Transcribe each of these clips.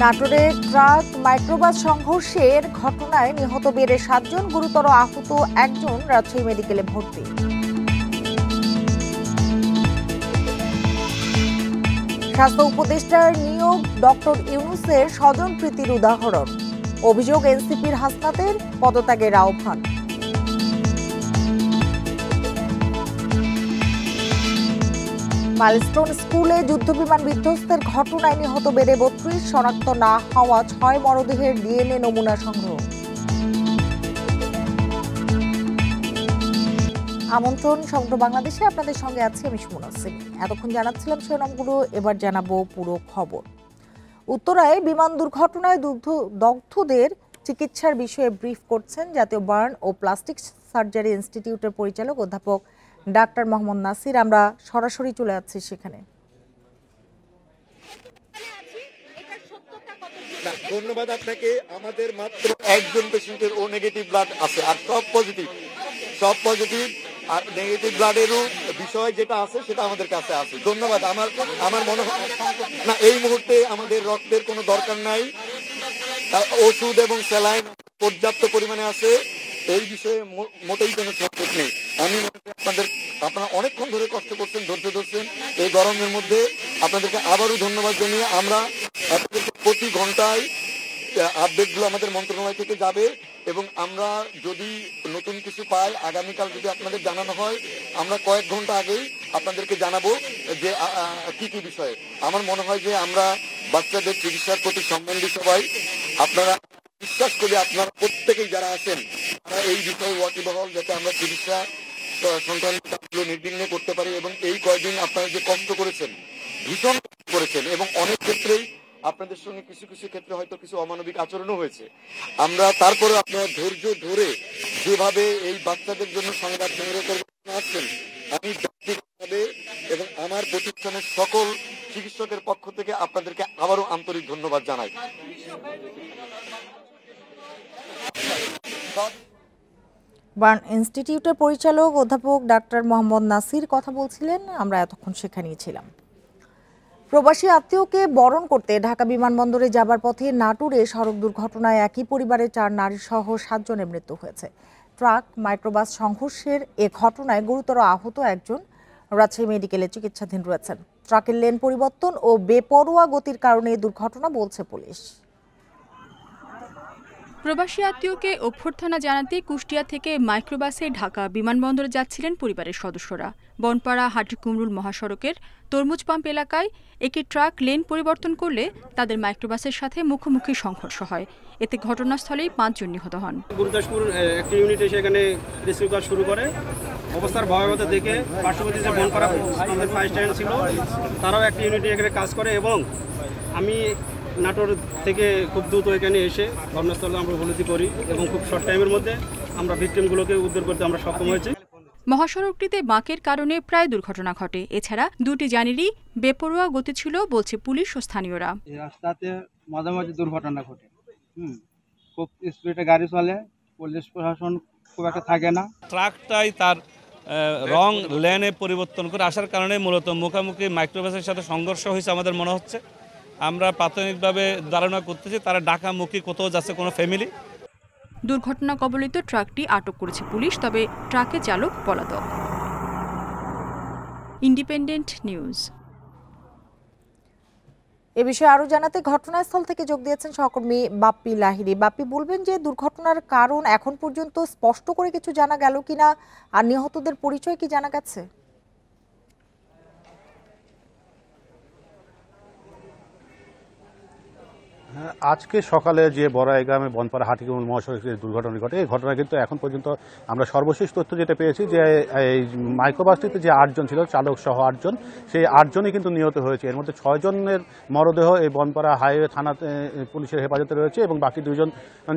নাটোরে truck microbus সংঘর্ষের ঘটনায় নিহত বেড়ে 7 জন, গুরুতর আহত একজন রাজশাহী মেডিকেলে ভর্তি। স্বাস্থ্য উপদেষ্টার নিয়োগ ডক্টর ইউনূসের স্বজনপ্রীতির উদাহরণ, অভিযোগ এনসিপির হাসনাতের পদত্যাগের আহ্বান। মাইলস্টোন স্কুলে যুদ্ধবিমান বিধ্বস্তের ঘটনায় নিহত বেড়ে 32, শনাক্ত না হওয়া 6 মরদেহের ডিএনএ নমুনা সংগ্রহ। আমন্ত্রণ সমগ্র বাংলাদেশে, আপনাদের সঙ্গে আছি আমি সুমনা সিং। এতক্ষণ জানাচ্ছিলাম শিরোনামগুলো, এবার জানাবো পুরো খবর। উত্তরায় বিমান দুর্ঘটনায় দগ্ধদের চিকিৎসার বিষয়ে ব্রিফ করছেন জাতীয় বার্ন ও প্লাস্টিক সার্জারি ইনস্টিটিউটের পরিচালক অধ্যাপক ডাক্তার মোহাম্মদ নাসির। আমরা সরাসরি চলে যাচ্ছি সেখানে। ধন্যবাদ আপনাকে। আমাদের মাত্র একজন পেশেন্টের ও নেগেটিভ ব্লাড আছে, আর সব পজিটিভ আর নেগেটিভ ব্লাডেরও বিষয় যেটা আছে সেটা আমাদের কাছে আছে। ধন্যবাদ। আমার মনে হয় না এই মুহূর্তে আমাদের রক্তের কোনো দরকার নাই, ওষুধ এবং স্যালাইন পর্যাপ্ত পরিমাণে আছে, এই বিষয়ে মোটেই কোনো সংকট নেই। আমি আপনারা অনেকক্ষণ ধরে কষ্ট করছেন, ধৈর্য ধরছেন এই গরমের মধ্যে। আপনাদেরকে আবারও ধন্যবাদ জানিয়ে আমরা প্রতি ঘন্টায় আপডেটগুলো আমাদের মন্ত্রণালয় থেকে যাবে এবং আমরা যদি নতুন কিছু পাই আগামীকাল যদি আপনাদের জানানো হয়, আমরা কয়েক ঘন্টা আগেই আপনাদেরকে জানাবো যে কি কি বিষয়ে। আমার মনে হয় যে আমরা বাচ্চাদের চিকিৎসার প্রতি সম্বন্ধী সবাই আপনারা বিশ্বাস করি, আপনারা প্রত্যেকেই যারা আছেন তারা এই বিষয়ে ওয়াকিবহাল, যাতে আমরা চিকিৎসা সংক্রান্ত নির্বিঘ্নে করতে পারি। এবং এই কয়েকদিন আপনারা যে কষ্ট করেছেন, ভীষণ করেছেন, এবং অনেক ক্ষেত্রেই আপনাদের সঙ্গে কিছু কিছু ক্ষেত্রে হয়তো কিছু অমানবিক আচরণও হয়েছে। আমরা তারপরে আপনারা ধৈর্য ধরে যেভাবে এই বাচ্চাদের জন্য সংবাদ সংগ্রহ করে আসছেন, আমি ব্যক্তিগতভাবে এবং আমার প্রতিষ্ঠানের সকল চিকিৎসকের পক্ষ থেকে আপনাদেরকে আবারও আন্তরিক ধন্যবাদ জানাই। বার্ন ইনস্টিটিউটের পরিচালক অধ্যাপক ডাক্তার মোহাম্মদ নাসির কথা বলছিলেন, আমরা এতক্ষণ সেখানেই ছিলাম। প্রবাসী আত্মীয়কে বরণ করতে ঢাকা বিমানবন্দরে যাবার পথে নাটোরে সড়ক দুর্ঘটনায় একই পরিবারের 4 নারী সহ 7 জনের মৃত্যু হয়েছে। ট্রাক মাইক্রোবাস সংঘর্ষের এ ঘটনায় গুরুতর আহত একজন রাজশাহী মেডিকেলে চিকিৎসাধীন রয়েছেন। ট্রাকের লেন পরিবর্তন ও বেপরোয়া গতির কারণে দুর্ঘটনা বলছে পুলিশ। প্রবাসী আত্মীয়কে অভ্যর্থনা জানাতে কুষ্টিয়া থেকে মাইক্রোবাসে ঢাকা বিমানবন্দরে যাচ্ছিলেন পরিবারের সদস্যরা। বনপাড়া হাটিকুমরুল মহাসড়কের তরমুজ পাম্প এলাকায় একটি ট্রাক লেন পরিবর্তন করলে তাদের মাইক্রোবাসের সাথে মুখোমুখি সংঘর্ষ হয়। এতে ঘটনাস্থলেই 5 জন নিহত হন। গুরুদাসপুর একটি ইউনিট এসে এখানে রেস্কিউ কাজ শুরু করে। অবস্থার ভয়াবহতা দেখে পার্শ্ববর্তী যে বনপাড়া আমাদের ফায়ার স্টেশন ছিল তারাও একটি ইউনিটে এখানে কাজ করে, এবং আমি নাটোর থেকে খুব দ্রুত এখানে এসে ঘটনাস্থলে আমরা উপলব্ধি করি এবং খুব শর্ট টাইমের মধ্যে আমরা ভিকটিমগুলোকে উদ্ধার করতে আমরা সক্ষম হয়েছি। মহাসড়কটিতে বাঁকের কারণে প্রায় দুর্ঘটনা ঘটে। এছাড়া 2টি যানেরই বেপরোয়া গতি ছিল বলছে পুলিশ ও স্থানীয়রা। এই রাস্তাতে মাঝে মাঝে দুর্ঘটনা ঘটে, খুব স্পিডে গাড়ি চলে, পুলিশ প্রশাসন খুব একটা থাকে না। ট্রাকটাই তার রং লেনে পরিবর্তন করে আসার কারণে মূলত মুখোমুখি মাইক্রোবাসের সাথে সংঘর্ষ হয়েছে আমাদের মনে হচ্ছে। আমরা প্রাথমিকভাবে ধারণা করতেছি তারা ঢাকামুখী কোথাও যাচ্ছে কোনো ফ্যামিলি। দুর্ঘটনা কবলিত ট্রাকটি আটক করেছে পুলিশ, তবে ট্রাকের চালক পলাতক। Independent news. এ বিষয়ে আরো জানাতে ঘটনাস্থল থেকে যোগ দিয়েছেন সহকর্মী বাপ্পি লাহিড়ী। বাপ্পি, বলবেন যে দুর্ঘটনার কারণ এখন পর্যন্ত স্পষ্ট করে কিছু জানা গেল কিনা, আর নিহতদের পরিচয় কি জানা গেছে? আজকে সকালে যে বড়াই গ্রামে বনপাড়া হাটিকুমরুল মহাসড়কে দুর্ঘটনা ঘটে, এই ঘটনা কিন্তু এখন পর্যন্ত আমরা সর্বশেষ তথ্য যেটা পেয়েছি যে এই মাইক্রোবাসটিতে যে 8 জন ছিল, চালক সহ 8 জন, সেই 8 জনই কিন্তু নিহত হয়েছে। এর মধ্যে 6 জনের মরদেহ এই বনপাড়া হাইওয়ে থানাতে পুলিশের হেফাজতে রয়েছে, এবং বাকি 2 জন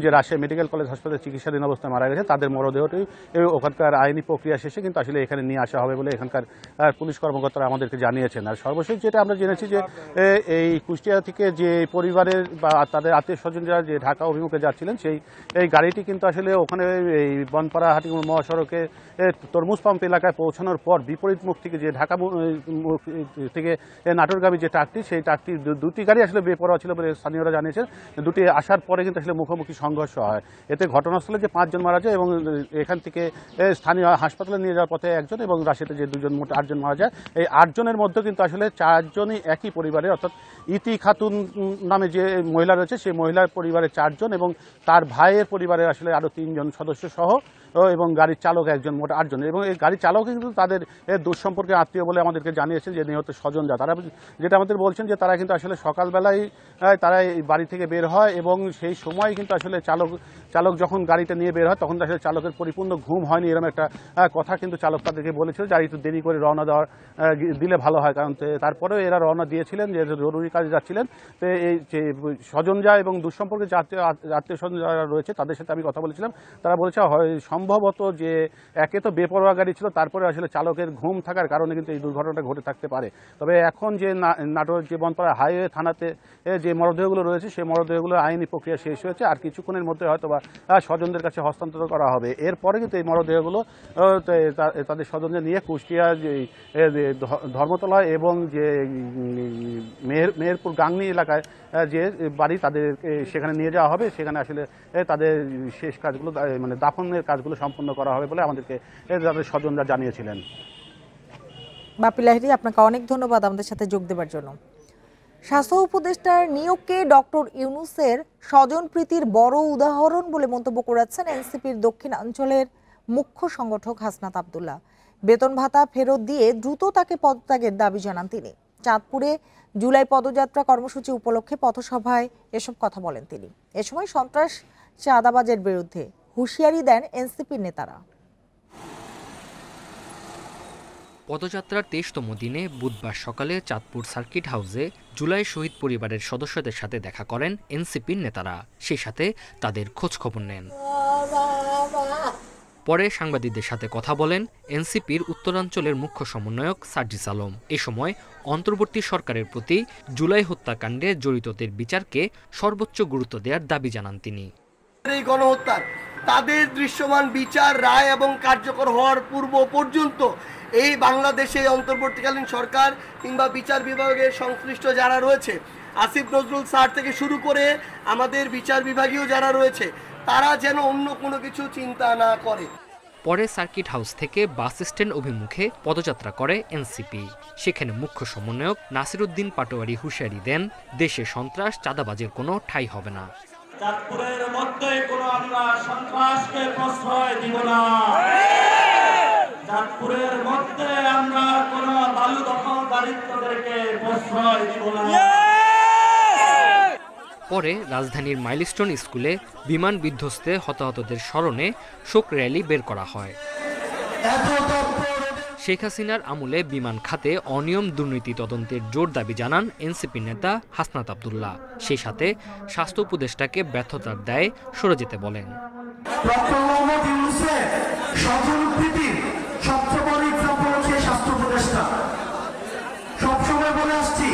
যে রাজশাহী মেডিকেল কলেজ হাসপাতালে চিকিৎসাধীন অবস্থায় মারা গেছে, তাদের মরদেহটি ওখানকার আইনি প্রক্রিয়া শেষে কিন্তু আসলে এখানে নিয়ে আসা হবে বলে এখানকার পুলিশ কর্মকর্তারা আমাদেরকে জানিয়েছেন। আর সর্বশেষ যেটা আমরা জেনেছি যে এই কুষ্টিয়া থেকে যে পরিবারের বা তাদের আত্মীয় স্বজনরা যে ঢাকা অভিমুখে যাচ্ছিলেন এই গাড়িটি কিন্তু আসলে ওখানে এই বনপাড়া হাটিকুমরুল মহাসড়কে তরমুজ পাম্প এলাকায় পৌঁছানোর পর বিপরীত মুখ থেকে যে ঢাকা মুখ থেকে নাটোরগামী যে ট্রাকটি সেই ট্রাকটি দুটি গাড়ি আসলে বেপরোয়া ছিল বলে স্থানীয়রা জানিয়েছেন। দুটি আসার পরে কিন্তু আসলে মুখোমুখি সংঘর্ষ হয়। এতে ঘটনাস্থলে যে 5 জন মারা যায় এবং এখান থেকে স্থানীয় হাসপাতালে নিয়ে যাওয়ার পথে একজন এবং রাশিয়াতে যে 2 জন মোট 8 জন মারা যায়। এই 8 জনের মধ্যে কিন্তু আসলে 4 জনই একই পরিবারের, অর্থাৎ ইতি খাতুন নামে যে মহিলা রয়েছে সেই মহিলার পরিবারের 4 জন এবং তার ভাইয়ের পরিবারের আসলে আরও 3 জন সদস্য সহ এবং গাড়ির চালক একজন, মোট 8 জন। এবং এই গাড়ির চালক কিন্তু তাদের দুঃসম্পর্কে আত্মীয় বলে আমাদেরকে জানিয়েছেন যে নিহত স্বজনরা। তারা যেটা আমাদের বলছেন যে তারা কিন্তু আসলে সকালবেলায় তারা এই বাড়ি থেকে বের হয় এবং সেই সময় কিন্তু আসলে চালক যখন গাড়িটা নিয়ে বের হয় তখন আসলে চালকের পরিপূর্ণ ঘুম হয়নি, এরকম একটা কথা কিন্তু চালক তাদেরকে বলেছিল যে একটু দেরি করে রওনা দিলে ভালো হয়। কারণ তারপরেও এরা রওনা দিয়েছিলেন যে জরুরি কাজে যাচ্ছিলেন। তো এই যে স্বজনরা এবং দুঃসম্পর্কে যে আত্মীয় স্বজন যারা রয়েছে তাদের সাথে আমি কথা বলেছিলাম, তারা বলেছে সম্ভবত যে একে তো বেপরোয়া গাড়ি ছিল, তারপরে আসলে চালকের ঘুম থাকার কারণে কিন্তু এই দুর্ঘটনাটা ঘটে থাকতে পারে। তবে এখন যে নাটোর যে বনপাড়া হাইওয়ে থানাতে যে মরদেহগুলো রয়েছে সেই মরদেহগুলো আইনি প্রক্রিয়া শেষ হয়েছে, আর কিছুক্ষণের মধ্যে হয়তো বা স্বজনদের কাছে হস্তান্তর করা হবে। এরপরে কিন্তু এই মরদেহগুলো তাদের স্বজনদের নিয়ে কুষ্টিয়া যে ধর্মতলা এবং যে মেহেরপুর গাংনী এলাকায় যে বাড়ি তাদের সেখানে নিয়ে যাওয়া হবে। সেখানে আসলে তাদের শেষ কাজগুলো মানে দাফনের কাজগুলো সম্পন্ন করা হবে বলে আমাদেরকে তাদের স্বজনরা জানিয়েছিলেন। বাপি লাহিড়ী, আপনাকে অনেক ধন্যবাদ আমাদের সাথে যোগ দেওয়ার জন্য। স্বাস্থ্য উপদেষ্টার নিয়োগকে ডক্টর ইউনূসের স্বজনপ্রীতির বড় উদাহরণ বলে মন্তব্য করেছেন এনসিপির দক্ষিণাঞ্চলের মুখ্য সংগঠক হাসনাত আব্দুল্লাহ। বেতন ভাতা ফেরত দিয়ে দ্রুত তাকে পদত্যাগের দাবি জানান তিনি। চাঁদপুরে জুলাই পদযাত্রা কর্মসূচি উপলক্ষে পথসভায় এসব কথা বলেন তিনি। এ সময় সন্ত্রাস চাঁদাবাজের বিরুদ্ধে হুঁশিয়ারি দেন এনসিপির নেতারা। পদযাত্রার 23তম দিনে বুধবার সকালে চাঁদপুর সার্কিট হাউসে জুলাই শহীদ পরিবারের সদস্যদের সাথে দেখা করেন এনসিপির নেতারা, সেই সাথে তাদের খোঁজখবর নেন। পরে সাংবাদিকদের সাথে কথা বলেন এনসিপির উত্তরাঞ্চলের মুখ্য সমন্বয়ক সার্জিস আলম। এ সময় অন্তর্বর্তী সরকারের প্রতি জুলাই হত্যাকাণ্ডে জড়িতদের বিচারকে সর্বোচ্চ গুরুত্ব দেওয়ার দাবি জানান তিনি। এই গণহত্যার তাদের দৃশ্যমান বিচার, রায় এবং কার্যকর হওয়ার পূর্ব পর্যন্ত এই বাংলাদেশে অন্তর্বর্তীকালীন সরকার কিংবা বিচার বিভাগের সংশ্লিষ্ট যারা রয়েছে, আসিফ নজরুল স্যার থেকে শুরু করে আমাদের বিচার বিভাগীয় যারা রয়েছে, তারা যেন অন্য কোনো কিছু চিন্তা না করে। পরে সার্কিট হাউস থেকে বাস স্ট্যান্ড অভিমুখে পদযাত্রা করে এনসিপি। সেখানে মুখ্য সমন্বয়ক নাসিরউদ্দিন পাটোয়ারি হুঁশিয়ারি দেন, দেশে সন্ত্রাস চাঁদাবাজের কোনো ঠাঁই হবে না। চাঁদপুরের মধ্যে কোনো আমরা সন্ত্রাসকে প্রশ্রয় দিব না। চাঁদপুরের মধ্যে আমরা কোনো বালু দখলদারিত্বদেরকে প্রশ্রয় দিব না। পরে রাজধানীর মাইলস্টোন স্কুলে বিমান বিধ্বস্তে হতাহতদের স্মরণে শোক র্যালি বের করা হয়। শেখ হাসিনার আমলে বিমান খাতে অনিয়ম দুর্নীতি তদন্তের জোর দাবি জানান এনসিপি নেতা হাসনাত আব্দুল্লাহ। সেই সাথে স্বাস্থ্য উপদেষ্টাকে ব্যর্থতার দায়ে সরে যেতে বলেন। সবসময় বলে আসছি,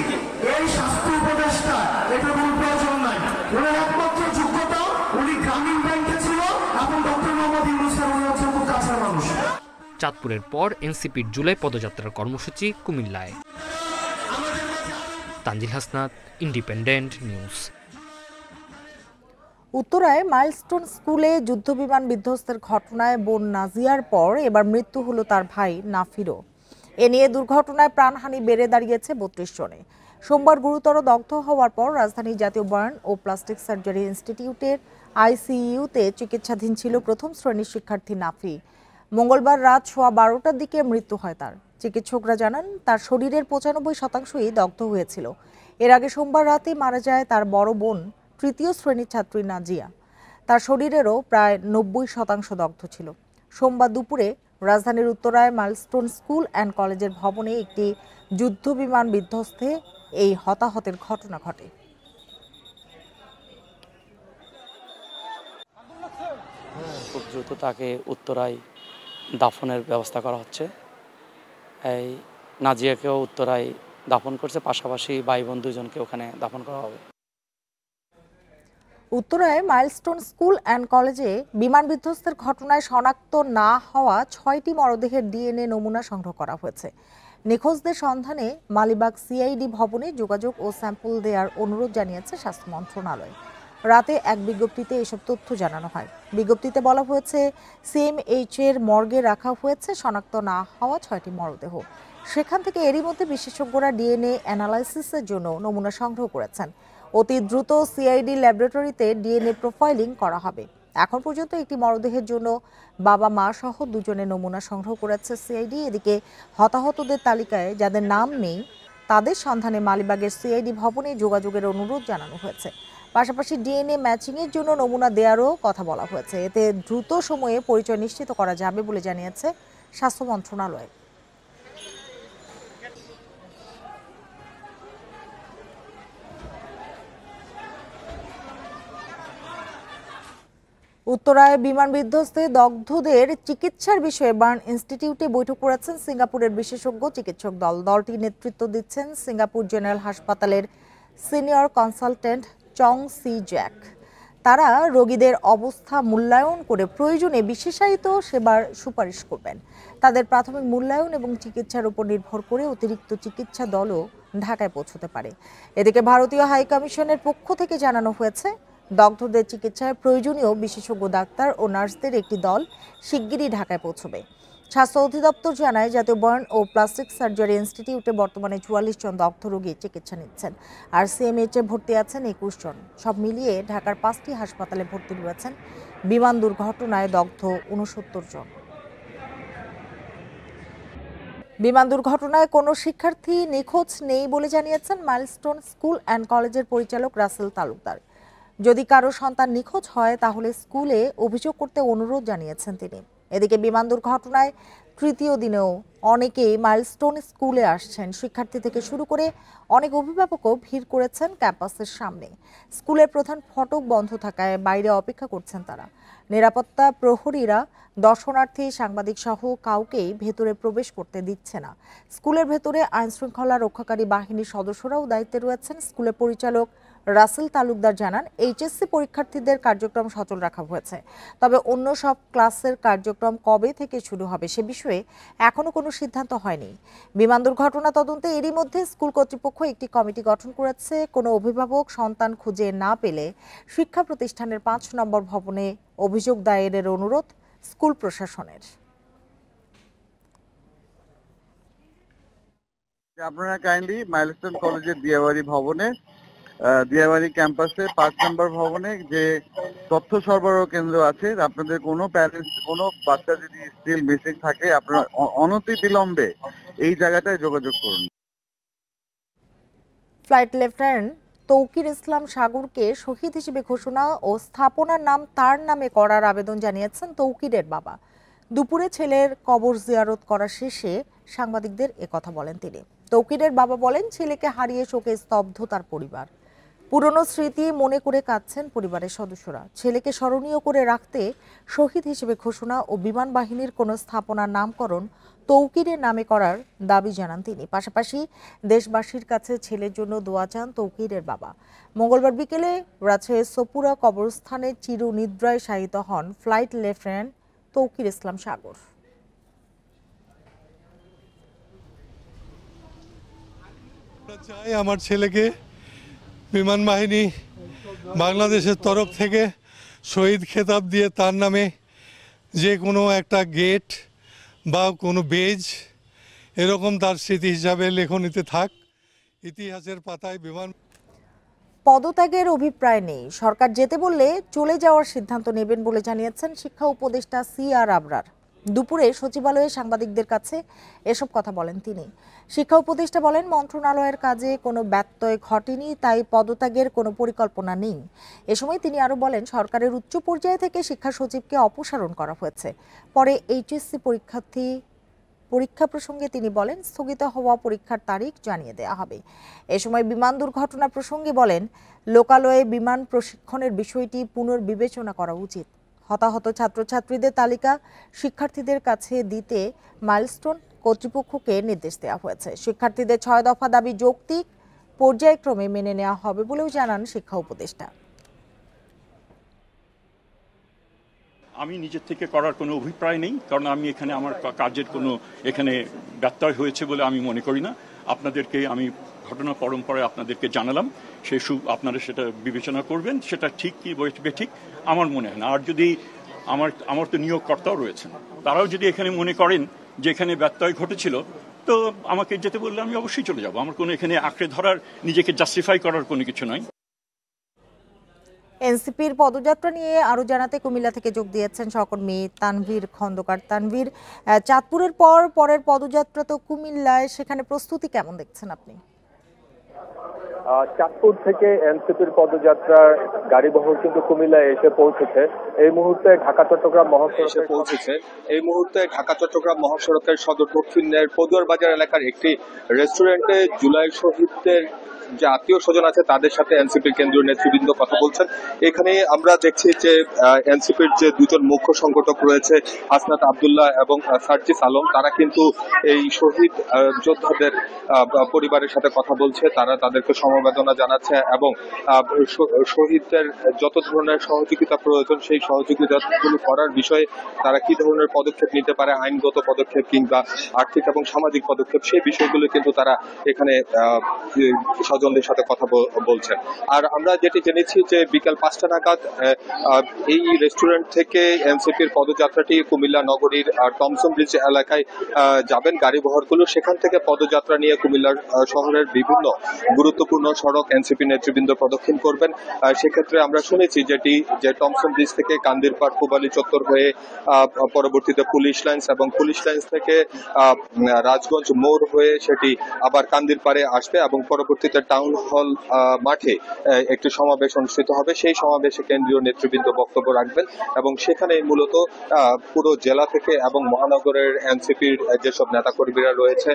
এই স্বাস্থ্য উপদেষ্টা এটা কোনো প্রয়োজন নাই। ওনার একমাত্র যোগ্যতা উনি গ্রামীণ ব্যাংকে ছিল এবং ডক্টর মোহাম্মদ ইউনূসের উনি হচ্ছে খুব কাছের মানুষ। চাঁদপুরের পর এনসিপির জুলাই পদযাত্রার কর্মসূচি কুমিল্লায়। Tanzil Hasnat, independent news. উত্তরায় মাইলস্টোন স্কুলে যুদ্ধবিমান বিধ্বস্তের ঘটনায় বোন নাজিয়ার পর এবার মৃত্যু হলো তার ভাই নাফিরও। এ নিয়ে দুর্ঘটনায় প্রাণহানি বেড়ে দাঁড়িয়েছে 32 জনে। সোমবার গুরুতর দগ্ধ হওয়ার পর রাজধানীর জাতীয় বার্ন ও প্লাস্টিক সার্জারি ইনস্টিটিউটের আইসিইউতে চিকিৎসাধীন ছিল প্রথম শ্রেণীর শিক্ষার্থী নাফি। মঙ্গলবার রাত 12:15টার দিকে মৃত্যু হয় তার। চিকিৎসকরা জানান তার শরীরের 95%ই দগ্ধ হয়েছিল। এর আগে সোমবার রাতে মারা যায় তার বড় বোন তৃতীয় শ্রেণীর ছাত্রী নাজিয়া। তার শরীরেরও প্রায় 90% দগ্ধ ছিল। সোমবার দুপুরে রাজধানীর উত্তরায় মাইলস্টোন স্কুল অ্যান্ড কলেজের ভবনে একটি যুদ্ধবিমান বিধ্বস্তে এই হতাহতের ঘটনা ঘটে। খুব দ্রুত তাকে উত্তরায় দাফনের ব্যবস্থা করা হচ্ছে। এই নাজিয়াকেও উত্তরায় দাফন করছে, পাশাপাশি ভাই বোন দুজনকে ওখানে দাফন করা হবে। উত্তরায় মাইলস্টোন স্কুল অ্যান্ড কলেজে বিমান বিধ্বস্তের ঘটনায় শনাক্ত না হওয়া 6টি মরদেহের ডিএনএ নমুনা সংগ্রহ করা হয়েছে। নিখোঁজদের সন্ধানে মালিবাগ সিআইডি ভবনে যোগাযোগ ও স্যাম্পল দেওয়ার অনুরোধ জানিয়েছে স্বাস্থ্য মন্ত্রণালয়। রাতে এক বিজ্ঞপ্তিতে এসব তথ্য জানানো হয়। বিজ্ঞপ্তিতে বলা হয়েছে, সিএমএইচ এর মর্গে রাখা হয়েছে শনাক্ত না হওয়া 6টি মরদেহ। সেখান থেকে এরই মধ্যে বিশেষজ্ঞরা ডিএনএ অ্যানালাইসিসের জন্য নমুনা সংগ্রহ করেছেন। অতি দ্রুত সিআইডি ল্যাবরেটরিতে ডিএনএ প্রোফাইলিং করা হবে। এখন পর্যন্ত একটি মরদেহের জন্য বাবা মা সহ দুজনের নমুনা সংগ্রহ করেছে সিআইডি। এদিকে হতাহতদের তালিকায় যাদের নাম নেই তাদের সন্ধানে মালিবাগের সিআইডি ভবনে যোগাযোগের অনুরোধ জানানো হয়েছে। পাশাপাশি ডিএনএ ম্যাচিংয়ের জন্য নমুনা দেওয়ারও কথা বলা হয়েছে। এতে দ্রুত সময়ে পরিচয় নিশ্চিত করা যাবে বলে জানিয়েছে স্বাস্থ্য মন্ত্রণালয়। উত্তরায় বিমান বিধ্বস্তে দগ্ধদের চিকিৎসার বিষয়ে বার্ন ইনস্টিটিউটে বৈঠক করেছেন সিঙ্গাপুরের বিশেষজ্ঞ চিকিৎসক দল। দলটি নেতৃত্ব দিচ্ছেন সিঙ্গাপুর জেনারেল হাসপাতালের সিনিয়র কনসালটেন্ট চং সি জ্যাক। তারা রোগীদের অবস্থা মূল্যায়ন করে প্রয়োজনে বিশেষায়িত সেবার সুপারিশ করবেন। তাদের প্রাথমিক মূল্যায়ন এবং চিকিৎসার উপর নির্ভর করে অতিরিক্ত চিকিৎসা দলও ঢাকায় পৌঁছতে পারে। এদিকে ভারতীয় হাই কমিশনের পক্ষ থেকে জানানো হয়েছে, দগ্ধদের চিকিৎসায় প্রয়োজনীয় বিশেষজ্ঞ ডাক্তার ও নার্সদের একটি দল শিগগিরই ঢাকায় পৌঁছবে। স্বাস্থ্য অধিদপ্তর জানায়, জাতীয় বার্ন ও প্লাস্টিক সার্জারি ইনস্টিটিউটে বর্তমানে 44 জন দগ্ধ রোগী চিকিৎসা নিচ্ছেন, আর সিএমএইচে ভর্তি আছেন 21 জন। সব মিলিয়ে ঢাকার 5টি হাসপাতালে ভর্তি রয়েছেন বিমান দুর্ঘটনায় দগ্ধ 69 জন। বিমান দুর্ঘটনায় কোনো শিক্ষার্থী নিখোঁজ নেই বলে জানিয়েছেন মাইলস্টোন স্কুল অ্যান্ড কলেজের পরিচালক রাসেল তালুকদার। যদি কারো সন্তান নিখোঁজ হয় তাহলে স্কুলে অভিযোগ করতে অনুরোধ জানিয়েছেন তিনি। এদিকে বিমান দুর্ঘটনায় তৃতীয় দিনেও অনেকেই মাইলস্টোন স্কুলে আসছেন। শিক্ষার্থী থেকে শুরু করে অনেক অভিভাবকও ভিড় করেছেন ক্যাম্পাসের সামনে। স্কুলের প্রধান ফটক বন্ধ থাকায় বাইরে অপেক্ষা করছেন তারা। নিরাপত্তা প্রহরীরা দর্শনার্থী, সাংবাদিক সহ কাউকেই ভেতরে প্রবেশ করতে দিচ্ছে না। স্কুলের ভেতরে আইনশৃঙ্খলা রক্ষাকারী বাহিনীর সদস্যরাও দায়িত্বে রয়েছেন। স্কুলের পরিচালক রাসেল তালুকদার জানান, এইচএসসি পরীক্ষার্থীদের কার্যক্রম সচল রাখা হয়েছে, তবে অন্য সব ক্লাসের কার্যক্রম কবে থেকে শুরু হবে সে বিষয়ে এখনো কোনো সিদ্ধান্ত হয়নি। বিমান দুর্ঘটনা তদন্তে এরই মধ্যে স্কুল কর্তৃপক্ষ একটি কমিটি গঠন করেছে। কোনো অভিভাবক সন্তান খুঁজে না পেলে শিক্ষা প্রতিষ্ঠানের 5 নম্বর ভবনে অভিযোগ দায়েরের অনুরোধ স্কুল প্রশাসনের। আপনারা কাইন্ডলি মাইলস্টোন কলেজের দিয়াবাড়ি ভবনে, দিয়াবাড়ি ক্যাম্পাসে 5 নম্বর ভবনে যে তথ্য সরবরাহ কেন্দ্র আছে, আপনাদের কোনো প্যারেন্টস, কোনো বাচ্চা যদি স্টিল মিসিং থাকে, আপনারা অনতিবিলম্বে এই জায়গাটায় যোগাযোগ করুন। ফ্লাইট লেফটেন্যান্ট তৌকির ইসলাম সাগরকে শহীদ হিসেবে ঘোষণা ও স্থাপনার নাম তার নামে করার আবেদন জানিয়েছেন তৌকিরের বাবা। দুপুরে ছেলের কবর জিয়ারত করা শেষে সাংবাদিকদের একথা বলেন তিনি। তৌকিরের বাবা বলেন, ছেলেকে হারিয়ে শোকে স্তব্ধ তার পরিবার। পুরনো স্মৃতি মনে করে কাঁদছেন পরিবারের সদস্যরা। ছেলেকে স্মরণীয় করে রাখতে শহীদ হিসেবে ঘোষণা ও বিমান বাহিনীর কোনো স্থাপনার নামকরণ তৌকিরের নামে করার দাবি জানান তিনি। পাশাপাশি দেশবাসীর কাছে ছেলের জন্য দোয়া চান তৌকিরের বাবা। মঙ্গলবার বিকেলে রাজশাহীর সপুরা কবরস্থানে চিরনিদ্রায় শায়িত হন ফ্লাইট লেফটেন্যান্ট তৌকির ইসলাম সাগর। চাই আমার ছেলেকে বিমান বাহিনী বাংলাদেশের তরফ থেকে শহীদ খেতাব দিয়ে তার নামে যে কোনো একটা গেট বা কোনো বেজ এরকম তার স্মৃতি হিসাবে লেখনীতে থাক, ইতিহাসের পাতায় বিমান। পদত্যাগের অভিপ্রায় নেই, সরকার যেতে বললে চলে যাওয়ার সিদ্ধান্ত নেবেন বলে জানিয়েছেন শিক্ষা উপদেষ্টা CR আবরার। দুপুরে সচিবালয়ে সাংবাদিকদের কাছে এসব কথা বলেন তিনি। শিক্ষা উপদেষ্টা বলেন, মন্ত্রণালয়ের কাজে কোনো ব্যত্যয় ঘটেনি, তাই পদত্যাগের কোনো পরিকল্পনা নেই। এ সময় তিনি আরো বলেন, সরকারের উচ্চ পর্যায় থেকে শিক্ষা সচিবকে অপসারণ করা হয়েছে। পরে এইচএসসি পরীক্ষা প্রসঙ্গে তিনি বলেন, স্থগিত হওয়া পরীক্ষার তারিখ জানিয়ে দেওয়া হবে। এ সময় বিমান দুর্ঘটনা প্রসঙ্গে বলেন, লোকালয়ে বিমান প্রশিক্ষণের বিষয়টি পুনর্বিবেচনা করা উচিত। হতাহত ছাত্রছাত্রীদের তালিকা শিক্ষার্থীদের কাছে দিতে মাইলস্টোন কর্তৃপক্ষকে নির্দেশ দেওয়া হয়েছে। শিক্ষার্থীদের 6 দফা দাবি যৌক্তিক, পর্যায়ক্রমে মেনে নেওয়া হবে বলেও জানান শিক্ষা উপদেষ্টা। আমি নিজের থেকে করার কোনো অভিপ্রায় নেই, কারণ আমি এখানে আমার কাজের কোনো এখানে ব্যত্যয় হয়েছে বলে আমি মনে করি না। আপনাদেরকে আমি ঘটনা পরম্পরায় আপনাদেরকে জানালাম, আপনারা সেটা বিবেচনা করবেন, সেটা ঠিক কি ঠিক আমার মনে হয় না। আর যদি আমার তো নিয়োগকর্তাও রয়েছেন, তারাও যদি এখানে মনে করেন যে এখানে ব্যত্যয় ঘটেছিল, তো আমাকে যেতে বললে আমি অবশ্যই চলে যাব। আমার কোনো এখানে আঁকড়ে ধরার, নিজেকে জাস্টিফাই করার কোনো কিছু নয়। এনসিপির পদযাত্রা নিয়ে আরো জানাতে কুমিল্লা থেকে যোগ দিয়েছেন সহকর্মী তানভীর খন্দকার। তানভীর, চাঁদপুরের পরের পদযাত্রা তো কুমিল্লায়, সেখানে প্রস্তুতি কেমন দেখছেন আপনি? চাঁদপুর থেকে এনসিপির পদযাত্রার গাড়িবহর কিন্তু কুমিল্লায় এসে পৌঁছেছে। এই মুহূর্তে ঢাকা চট্টগ্রাম মহাসড়কের সদর দক্ষিণের পদুয়ার বাজার এলাকার একটি রেস্টুরেন্টে জুলাই শহীদদের যে আত্মীয় স্বজন আছে তাদের সাথে এনসিপির কেন্দ্রীয় নেতৃবৃন্দ কথা বলছেন। এখানে আমরা দেখছি যে এনসিপির যে দুজন মুখ্য সংগঠক রয়েছে, হাসনাত আব্দুল্লাহ এবং সার্জিস আলম, তারা কিন্তু এই শহীদ যোদ্ধাদের পরিবারের সাথে কথা বলছে। তারা তাদেরকে সমবেদনা জানাচ্ছে এবং শহীদদের যত ধরনের সহযোগিতা প্রয়োজন সেই সহযোগিতাগুলো করার বিষয়ে তারা কি ধরনের পদক্ষেপ নিতে পারে, আইনগত পদক্ষেপ কিংবা আর্থিক এবং সামাজিক পদক্ষেপ, সেই বিষয়গুলো কিন্তু তারা এখানে স্বজনদের সাথে কথা বলছেন। আর আমরা যেটি জেনেছি যে বিকাল 5টা নাগাদ এই রেস্টুরেন্ট থেকে এনসিপির পদযাত্রাটি কুমিল্লা নগরীর টমসন ব্রিজ এলাকায় যাবেন গাড়িবহরগুলো। সেখান থেকে পদযাত্রা নিয়ে কুমিল্লার শহরের বিভিন্ন গুরুত্বপূর্ণ সড়ক এনসিপি নেতৃবৃন্দ প্রদক্ষিণ করবেন। সেক্ষেত্রে আমরা শুনেছি যে টমসন ব্রিজ থেকে কান্দিরপাড় পূবালী চত্বর হয়ে পরবর্তীতে পুলিশ লাইন্স এবং পুলিশ লাইন্স থেকে রাজগঞ্জ মোড় হয়ে সেটি আবার কান্দিরপাড়ে আসবে এবং পরবর্তীতে টাউন হল মাঠে একটি সমাবেশ অনুষ্ঠিত হবে। সেই সমাবেশে কেন্দ্রীয় নেতৃবৃন্দ বক্তব্য রাখবেন এবং সেখানে মূলত পুরো জেলা থেকে এবং মহানগরের এনসিপির যেসব নেতাকর্মীরা রয়েছে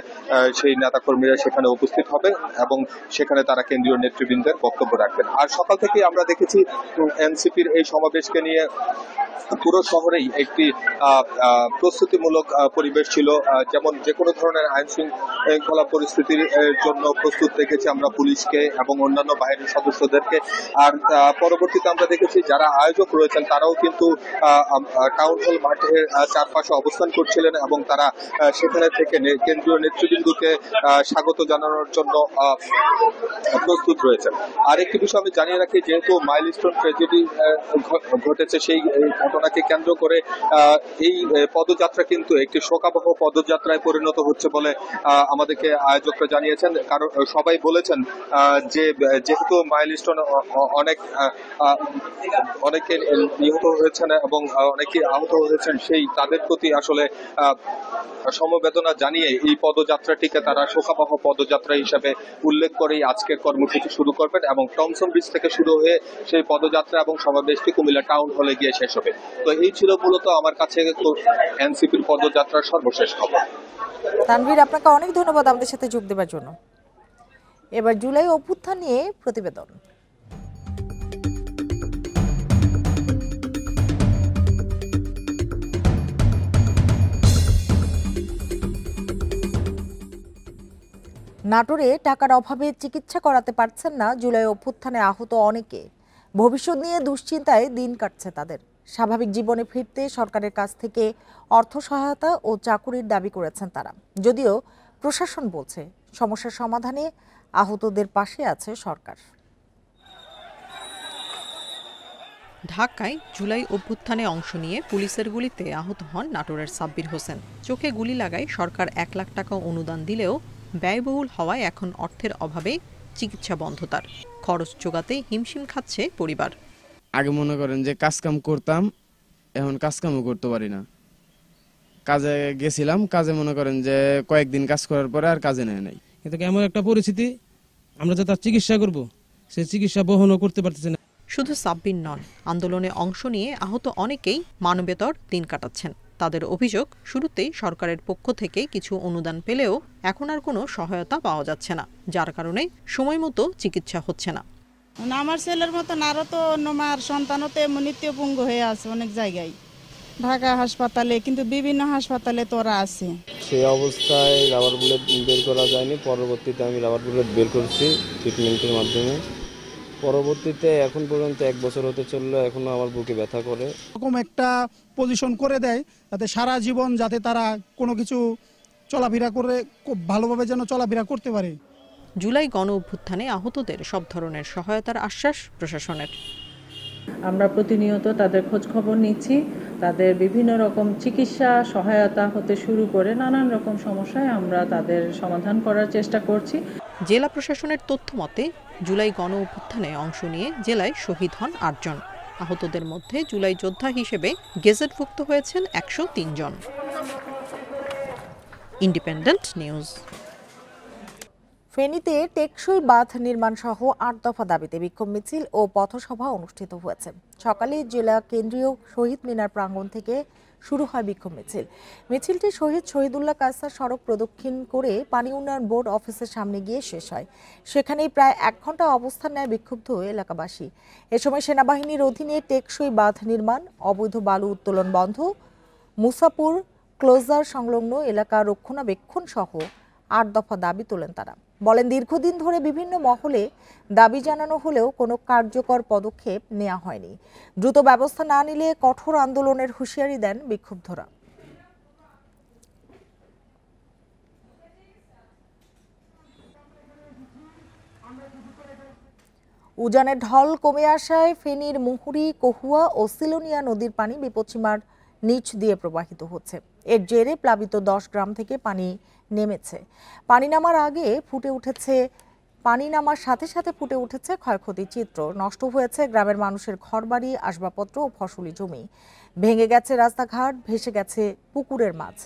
সেই নেতাকর্মীরা সেখানে উপস্থিত হবে এবং সেখানে তারা কেন্দ্রীয় নেতৃবৃন্দের বক্তব্য রাখবেন। আর সকাল থেকে আমরা দেখেছি এনসিপির এই সমাবেশকে নিয়ে পুরো শহরেই একটি প্রস্তুতিমূলক পরিবেশ ছিল। যেমন যে কোনো ধরনের আইন শৃঙ্খলা পরিস্থিতির জন্য প্রস্তুত দেখেছি আমরা পুলিশকে এবং অন্যান্য বাহিনীর সদস্যদেরকে। আর পরবর্তীতে আমরা দেখেছি যারা আয়োজক রয়েছেন তারাও কিন্তু টাউন হল মাঠের চারপাশে অবস্থান করছিলেন এবং তারা সেখানে থেকে কেন্দ্রীয় নেতৃবৃন্দকে স্বাগত জানানোর জন্য প্রস্তুত রয়েছেন। আর একটি বিষয় আমি জানিয়ে রাখি, যেহেতু মাইলস্টোন ট্র্যাজেডি ঘটেছে, সেই ঘটনাকে কেন্দ্র করে এই পদযাত্রা কিন্তু একটি শোকাবহ পদযাত্রায় পরিণত হচ্ছে বলে আমাদেরকে আয়োজকরা জানিয়েছেন। কারণ সবাই বলেছেন যে যেহেতু মাইলস্টোন অনেকে নিহত হয়েছেন এবং অনেকে আহত হয়েছেন, সেই তাদের প্রতি আসলে সমবেদনা জানিয়ে এই পদযাত্রাটিকে তারা শোকাবহ পদযাত্রা হিসেবে উল্লেখ করেই আজকের কর্মসূচি শুরু করবেন এবং টমসন ব্রিজ থেকে শুরু হয়ে সেই পদযাত্রা এবং সমাবেশটি কুমিল্লা টাউন হলে গিয়ে শেষ হবে। তো এই ছিল মূলত আমার কাছে এনসিপির পদযাত্রার সর্বশেষ খবর। তানভীর, আপনাকে অনেক ধন্যবাদ আমাদের সাথে যোগ দেওয়ার জন্য। এবার জুলাই অভ্যুত্থান নিয়ে প্রতিবেদন। নাটোরে টাকার অভাবে চিকিৎসা করাতে পারছেন না জুলাই অভ্যুত্থানে আহত অনেকে। ভবিষ্যৎ নিয়ে দুশ্চিন্তায় দিন কাটছে তাদের। স্বাভাবিক জীবনে ফিরতে সরকারের কাছ থেকে অর্থ সহায়তা ও চাকুরির দাবি করেছেন তারা। যদিও প্রশাসন বলছে সমস্যার সমাধানে আহতদের পাশে আছে সরকার। ঢাকায় জুলাই অভ্যুত্থানে অংশ নিয়ে পুলিশের গুলিতে আহত হন নাটোরের সাব্বির হোসেন। চোখে গুলি লাগায় সরকার 1 লাখ টাকা অনুদান দিলেও ব্যয়বহুল হওয়ায় এখন অর্থের অভাবে চিকিৎসা বন্ধ তার। খরচ জোগাতে হিমশিম খাচ্ছে পরিবার। আগে মনে করেন যে কাজকাম করতাম, এখন কাজকামও করতে পারি না। কাজে গেছিলাম, কাজে মনে করেন যে কয়েকদিন কাজ করার পরে আর কাজে নেয় নাই। কিন্তু এমন একটা পরিস্থিতি, আমরা যে তার চিকিৎসা করব সেই চিকিৎসা বহনও করতে পারতেছি না। শুধু সাব্বির নন, আন্দোলনে অংশ নিয়ে আহত অনেকেই মানবেতর দিন কাটাচ্ছেন। তাদের অভিযোগ, শুরুতেই সরকারের পক্ষ থেকে কিছু অনুদান পেলেও এখন আর কোনো সহায়তা পাওয়া যাচ্ছে না, যার কারণে সময় মতো চিকিৎসা হচ্ছে না। আমার ছেলের মতন আরো তো অন্য মার সন্তানও তো মৃত্যুপঙ্গু হয়ে আছে অনেক জায়গায়, ঢাকা হাসপাতালে, কিন্তু বিভিন্ন হাসপাতালে তোরা আছে। সেই অবস্থায় রাবার বুলেট বের করা যায়নি। পরবর্তীতে আমি রাবার বুলেট বের করছি ট্রিটমেন্টের মাধ্যমে। পরবর্তীতে এখন পর্যন্ত 1 বছর হতে চললো, এখনো আমার বুকে ব্যথা করে। এরকম একটা পজিশন করে দেয় যাতে সারা জীবন যাতে তারা কোনো কিছু চলাফেরা করে খুব ভালোভাবে যেন চলাফেরা করতে পারে। জুলাই গণ অভ্যুত্থানে আহতদের সব ধরনের সহায়তার আশ্বাস প্রশাসনের। আমরা প্রতিনিয়ত তাদের খোঁজ খবর নিচ্ছি, তাদের বিভিন্ন রকম চিকিৎসা সহায়তা হতে শুরু করে নানান রকম সমস্যায় আমরা তাদের সমাধান করার চেষ্টা করছি। জেলা প্রশাসনের তথ্য মতে জুলাই গণ অভ্যুত্থানে অংশ নিয়ে জেলায় শহীদ হন 8 জন। আহতদের মধ্যে জুলাই যোদ্ধা হিসেবে গেজেটভুক্ত হয়েছেন 103 জন। Independent news. ফেনীতে টেকসই বাঁধ নির্মাণ সহ 8 দফা দাবিতে বিক্ষোভ মিছিল ও পথসভা অনুষ্ঠিত হয়েছে। সকালে জেলা কেন্দ্রীয় শহীদ মিনার প্রাঙ্গণ থেকে শুরু হয় বিক্ষোভ মিছিল। মিছিলটি শহীদ শহীদুল্লাহ কায়সার সড়ক প্রদক্ষিণ করে পানি উন্নয়ন বোর্ড অফিসের সামনে গিয়ে শেষ হয়। সেখানেই প্রায় 1 ঘন্টা অবস্থান নেয় বিক্ষুব্ধ এলাকাবাসী। এ সময় সেনাবাহিনীর অধীনে টেকসই বাঁধ নির্মাণ, অবৈধ বালু উত্তোলন বন্ধ, মুসাপুর ক্লোজার সংলগ্ন এলাকা রক্ষণাবেক্ষণ সহ 8 দফা দাবি তোলেন তারা। বলেন, দীর্ঘদিন ধরে বিভিন্ন মহলে দাবি জানানো হলেও কোনো কার্যকর পদক্ষেপ নেওয়া হয়নি। দ্রুত ব্যবস্থা না নিলে কঠোর আন্দোলনের হুঁশিয়ারি দেন বিক্ষুব্ধরা। উজানের ঢল কমে আসায় ফেনীর মুহুরী, কহুয়া ও সিলোনিয়া নদীর পানি বিপদসীমার নিচ দিয়ে প্রবাহিত হচ্ছে। এর জেরে প্লাবিত 10 গ্রাম থেকে পানি নেমেছে। পানি নামার সাথে সাথে ফুটে উঠেছে ক্ষয়ক্ষতির চিত্র। নষ্ট হয়েছে গ্রামের মানুষের ঘরবাড়ি, আসবাবপত্র ও ফসলি জমি। ভেঙে গেছে রাস্তাঘাট, ভেসে গেছে পুকুরের মাছ।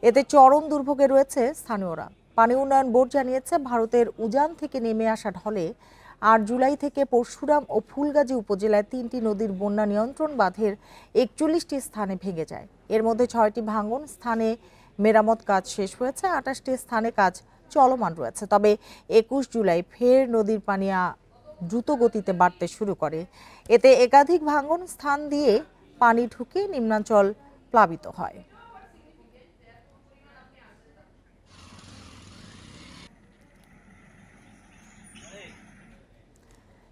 এতে চরম দুর্ভোগে রয়েছে স্থানীয়রা। পানি উন্নয়ন বোর্ড জানিয়েছে, ভারতের উজান থেকে নেমে আসা ঢলে 8 জুলাই থেকে পরশুরাম ও ফুলগাজী উপজেলায় 3টি নদীর বন্যা নিয়ন্ত্রণ বাঁধের 41টি স্থানে ভেঙে যায়। এর মধ্যে 6টি ভাঙন স্থানে মেরামত কাজ শেষ হয়েছে, 28টি স্থানে কাজ চলমান রয়েছে। তবে 21 জুলাই ফের নদীর পানি দ্রুত গতিতে বাড়তে শুরু করে। এতে একাধিক ভাঙন স্থান দিয়ে পানি ঢুকে নিম্নাঞ্চল প্লাবিত হয়।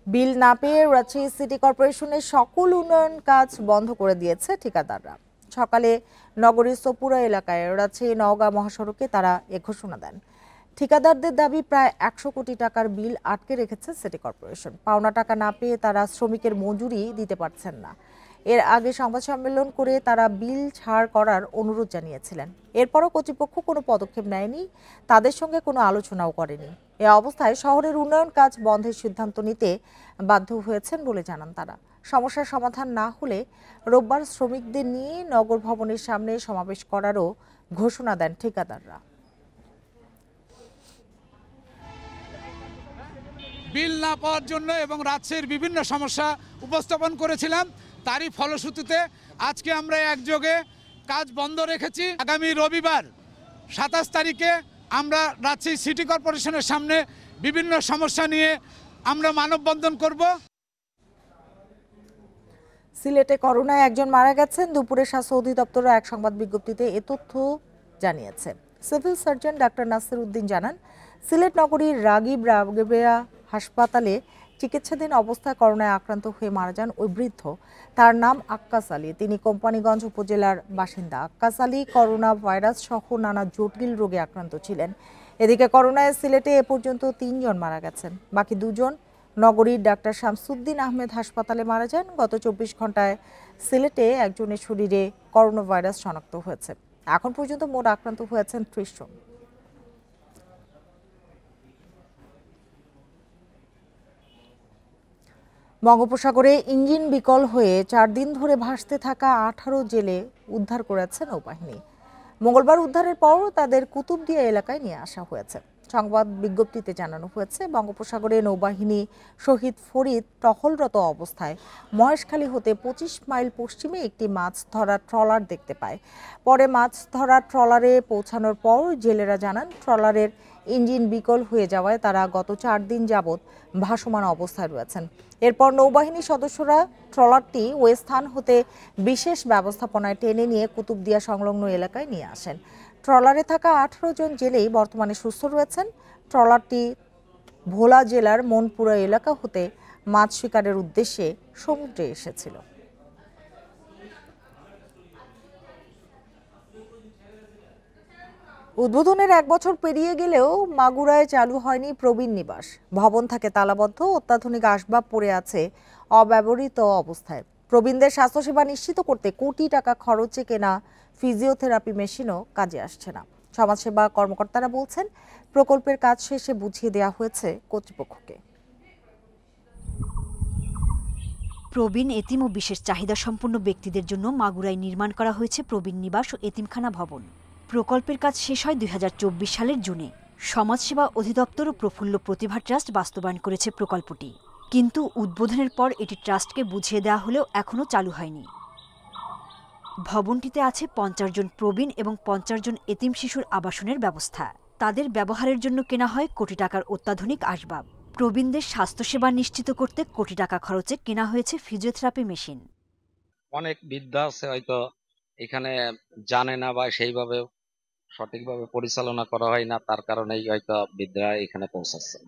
বিল না পেয়ে রাজশাহী সিটি কর্পোরেশনের সকল উন্নয়ন কাজ বন্ধ করে দিয়েছে ঠিকাদাররা। সকালে নগরীর সোপুরা এলাকায় রাজশাহী নওগাঁ মহাসড়কে তারা এ ঘোষণা দেন। ঠিকাদারদের দাবি, প্রায় 100 কোটি টাকার বিল আটকে রেখেছে সিটি কর্পোরেশন। পাওনা টাকা না পেয়ে তারা শ্রমিকের মজুরি দিতে পারছেন না। এর আগে সংবাদ সম্মেলন করে তারা বিল ছাড় করার অনুরোধ জানিয়েছিলেন। এরপরও কর্তৃপক্ষ কোনো পদক্ষেপ নেয়নি, তাদের সঙ্গে কোনো আলোচনাও করেনি। এ অবস্থায় শহরের উন্নয়ন কাজ বন্ধের সিদ্ধান্ত নিতে বাধ্য হয়েছেন বলে জানান তারা। সমস্যার সমাধান না হলে রোববার শ্রমিকদের নিয়ে নগর ভবনের সামনে সমাবেশ করারও ঘোষণা দেন ঠিকাদাররা। বিল না পাওয়ার জন্য এবং রাজশাহীর বিভিন্ন সমস্যা উপস্থাপন করেছিলাম, তারই ফলশ্রুতিতে আজকে আমরা একযোগে কাজ বন্ধ রেখেছি। আগামী রবিবার 27 তারিখে আমরা রাজশাহী সিটি কর্পোরেশনের সামনে বিভিন্ন সমস্যা নিয়ে আমরা মানববন্ধন করব। সিলেটে করোনায় 1 জন মারা গেছেন। দুপুরে স্বাস্থ্য অধিদপ্তর এক সংবাদ বিজ্ঞপ্তিতে এ তথ্য জানিয়েছে। Civil surgeon doctor Nasir Uddin জানান, সিলেট নগরীর রাগিব রাবেয়া হাসপাতালে চিকিৎসাধীন অবস্থায় করোনায় আক্রান্ত হয়ে মারা যান ওই বৃদ্ধ। তার নাম আক্কাস আলী। তিনি কোম্পানিগঞ্জ উপজেলার বাসিন্দা। আক্কাস আলী করোনা ভাইরাস সহ নানা জটিল রোগে আক্রান্ত ছিলেন। এদিকে করোনায় সিলেটে এ পর্যন্ত 3 জন মারা গেছেন। বাকি 2 জন নগরীর ডাক্তার শামসুদ্দিন আহমেদ হাসপাতালে মারা যান। গত 24 ঘন্টায় সিলেটে একজনের শরীরে করোনা ভাইরাস শনাক্ত হয়েছে। এখন পর্যন্ত মোট আক্রান্ত হয়েছেন 30 জন। বঙ্গোপসাগরে ইঞ্জিন বিকল হয়ে 4 দিন ধরে ভাসতে থাকা 18 জেলে উদ্ধার করেছে নৌবাহিনী। মঙ্গলবার উদ্ধারের পর তাদের কুতুবদিয়া এলাকায় নিয়ে আসা হয়েছে। সংবাদ বিজ্ঞপ্তিতে জানানো হয়েছে, বঙ্গোপসাগরে নৌবাহিনী শহীদ ফরিদ টহলরত অবস্থায় মহেশখালী হতে 25 মাইল পশ্চিমে একটি মাছ ধরার ট্রলার দেখতে পায়। পরে মাছ ধরার ট্রলারে পৌঁছানোর পর জেলেরা জানান, ট্রলারের ইঞ্জিন বিকল হয়ে যাওয়ায় তারা গত 4 দিন যাবৎ ভাসমান অবস্থায় রয়েছেন। এরপর নৌবাহিনী সদস্যরা ট্রলারটি ওই স্থান হতে বিশেষ ব্যবস্থাপনায় টেনে নিয়ে কুতুবদিয়া সংলগ্ন এলাকায় নিয়ে আসেন। ট্রলারে থাকা 18 জন জেলেই বর্তমানে সুস্থ রয়েছেন। ট্রলারটি ভোলা জেলার মনপুরা এলাকা হতে মাছ শিকারের উদ্দেশ্যে সমুদ্রে এসেছিল। উদ্বোধনের 1 বছর পেরিয়ে গেলেও মাগুরায় চালু হয়নি প্রবীণ নিবাস। ভবন থাকে তালাবদ্ধ, অত্যাধুনিক আসবাব পড়ে আছে অব্যবহৃত অবস্থায়। প্রবীণদের স্বাস্থ্যসেবা নিশ্চিত করতে কোটি টাকা খরচে কেনা ফিজিওথেরাপি মেশিনও কাজে আসছে না। সমাজসেবা কর্মকর্তারা বলছেন, প্রকল্পের কাজ শেষে বুঝিয়ে দেওয়া হয়েছে কর্তৃপক্ষকে। প্রবীণ, এতিম ও বিশেষ চাহিদা সম্পন্ন ব্যক্তিদের জন্য মাগুরায় নির্মাণ করা হয়েছে প্রবীণ নিবাস ও এতিমখানা ভবন। প্রকল্পের কাজ শেষ হয় 2024 সালের জুনে। সমাজসেবা অধিদপ্তর ও প্রফুল্ল প্রতিভা ট্রাস্ট বাস্তবায়ন করেছে প্রকল্পটি, কিন্তু উদ্বোধনের পর এটি ট্রাস্টকে বুঝিয়ে দেওয়া হলেও এখনও চালু হয়নি। ভবনটিতে আছে 50 জন প্রবীণ এবং 50 জন এতিম শিশুর আবাসনের ব্যবস্থা। তাদের ব্যবহারের জন্য কেনা হয় কোটি টাকার অত্যাধুনিক আসবাব। প্রবীণদের স্বাস্থ্যসেবা নিশ্চিত করতে কোটি টাকা খরচে কেনা হয়েছে ফিজিওথেরাপি মেশিন। অনেক বৃদ্ধা আছে হয়তো এখানে জানে না বা সেইভাবে সঠিকভাবে পরিচালনা করা হয় না, তার কারণেই হয়তো বৃদ্ধরা এখানে পৌঁছাচ্ছে।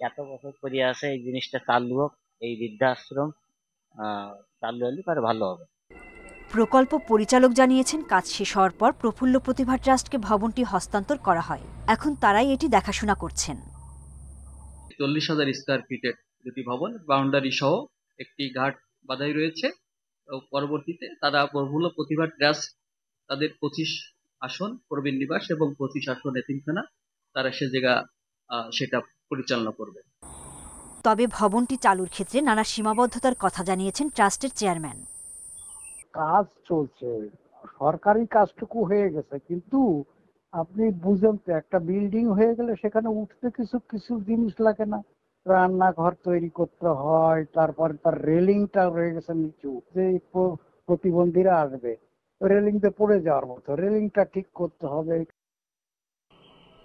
এত বছর পরে আছে, এই জিনিসটা চালু হোক, এই বৃদ্ধাশ্রম চালু হলে পরে ভালো হবে। প্রকল্প পরিচালক জানিয়েছেন, কাজ শেষ হওয়ার পর প্রফুল্ল প্রতিভা ট্রাস্টকে ভবনটি হস্তান্তর করা হয়। এখন তারাই এটি দেখাশোনা করছেন। 40,000 স্কয়ার ফিটের দুটি ভবন, বাউন্ডারি সহ একটি ঘাট বাঁধাই রয়েছে। পরবর্তীতে তারা প্রফুল্ল প্রতিভা ট্রাস্ট তাদের 25 আসন প্রবীণ নিবাস এবং 25 আসন এতিমখানা তারা সে জায়গা সেটা পরিচালনা করবে। তবে ভবনটি চালুর ক্ষেত্রে নানা সীমাবদ্ধতার কথা জানিয়েছেন ট্রাস্টের চেয়ারম্যান। কাজ চলছে, সরকারি কাজটুকু হয়ে গেছে, কিন্তু আপনি বুঝেন তো, একটা বিল্ডিং হয়ে গেলে সেখানে উঠতে কিছু জিনিস লাগে না? রান্নাঘর তৈরি করতে হয়, তারপরে তার রেলিংটা রয়ে গেছে নিচু, যে প্রতিবন্ধীরা আসবে রেলিংতে পড়ে যাওয়ার মতো, রেলিংটা ঠিক করতে হবে।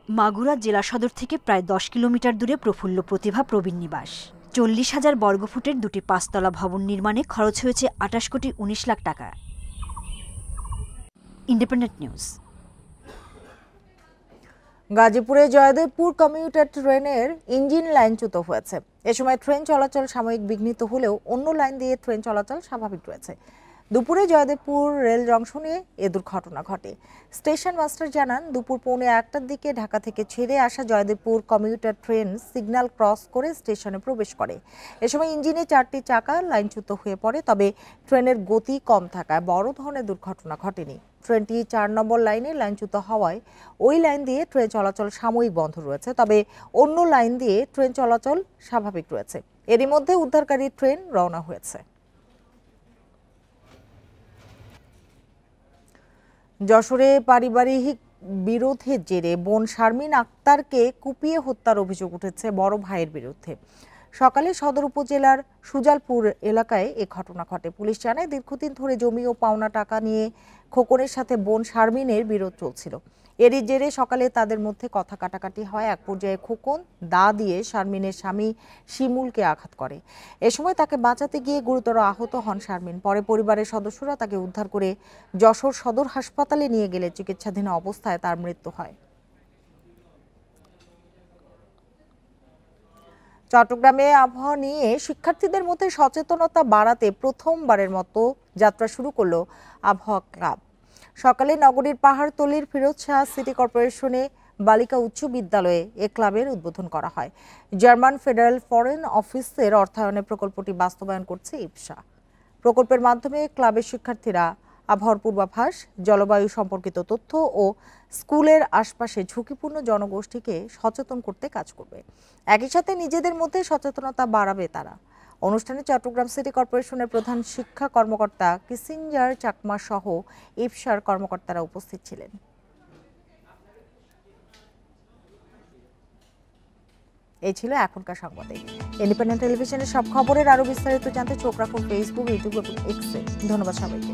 মাগুরা জেলা সদর থেকে প্রায় 10 কিলোমিটার দূরে প্রফুল্ল প্রতিভা প্রবীণ নিবাস। 40,000 বর্গফুটের দুটি 5তলা ভবন নির্মাণে খরচ হয়েছে 28 কোটি 19 লাখ টাকা। Independent news. গাজীপুরে জয়দেবপুর কমিউটার ট্রেনের ইঞ্জিন লাইনচ্যুত হয়েছে। এ সময় ট্রেন চলাচল সাময়িক বিঘ্নিত হলেও অন্য লাইন দিয়ে ট্রেন চলাচল স্বাভাবিক রয়েছে। দুপুরে জয়দেবপুর রেল জংশনে এ দুর্ঘটনা ঘটে। স্টেশন মাস্টার জানান, দুপুর 1:15টার দিকে ঢাকা থেকে ছেড়ে আসা Joydebpur commuter train signal cross করে স্টেশনে প্রবেশ করে। এ সময় ইঞ্জিনে 4টি চাকা লাইনচ্যুত হয়ে পড়ে, তবে ট্রেনের গতি কম থাকায় বড় ধরনের দুর্ঘটনা ঘটেনি। ট্রেনটি 4 নম্বর লাইনে লাইনচ্যুত হওয়ায় ওই লাইন দিয়ে ট্রেন চলাচল সাময়িক বন্ধ রয়েছে, তবে অন্য লাইন দিয়ে ট্রেন চলাচল স্বাভাবিক রয়েছে। এরই মধ্যে উদ্ধারকারী ট্রেন রওনা হয়েছে। যশোরে পারিবারিক বিরোধের জেরে বোন শারমিন আক্তারকে কুপিয়ে হত্যার অভিযোগ উঠেছে বড় ভাইয়ের বিরুদ্ধে। সকালে সদর উপজেলার সুজালপুর এলাকায় এ ঘটনা ঘটে। পুলিশ জানায়, দীর্ঘদিন ধরে জমি ও পাওনা টাকা নিয়ে খোকনের সাথে বোন শারমিনের বিরোধ চলছিল। এরই জেরে সকালে তাদের মধ্যে কথা কাটাকাটি হয়। এক পর্যায়ে খোকন দা দিয়ে শারমিনের স্বামী শিমুলকে আঘাত করে। এ সময় তাকে বাঁচাতে গিয়ে গুরুতর আহত হন শারমিন। পরে পরিবারের সদস্যরা তাকে উদ্ধার করে যশোর সদর হাসপাতালে নিয়ে গেলে চিকিৎসাধীন অবস্থায় তার মৃত্যু হয়। চট্টগ্রামে আবহাওয়া নিয়ে শিক্ষার্থীদের মধ্যে সচেতনতা বাড়াতে প্রথমবারের মতো যাত্রা শুরু করলো আবহাওয়া ক্লাব। সকালে নগরীর পাহাড়তলির ফিরোজ শাহ সিটি কর্পোরেশনে বালিকা উচ্চ বিদ্যালয়ে এ ক্লাবের উদ্বোধন করা হয়। জার্মান ফেডারেল ফরেন অফিসের অর্থায়নে প্রকল্পটি বাস্তবায়ন করছে ইপসা। প্রকল্পের মাধ্যমে ক্লাবের শিক্ষার্থীরা আবহাওয়ার পূর্বাভাস, জলবায়ু সম্পর্কিত তথ্য ও স্কুলের আশপাশে ঝুঁকিপূর্ণ জনগোষ্ঠীকে সচেতন করতে কাজ করবে। একই সাথে নিজেদের মধ্যে সচেতনতা বাড়াবে তারা। অনুষ্ঠানে চট্টগ্রাম সিটি কর্পোরেশনের প্রধান শিক্ষা কর্মকর্তা কিসিঞ্জার চাকমা সহ ইপসার কর্মকর্তারা উপস্থিত ছিলেন। এই ছিল এখনকার সংবাদে। ইন্ডিপেন্ডেন্ট টেলিভিশনের সব খবরের আরো বিস্তারিত জানতে চোখ রাখুন ফেসবুক, ইউটিউব এবং এক্সে। ধন্যবাদ সবাইকে।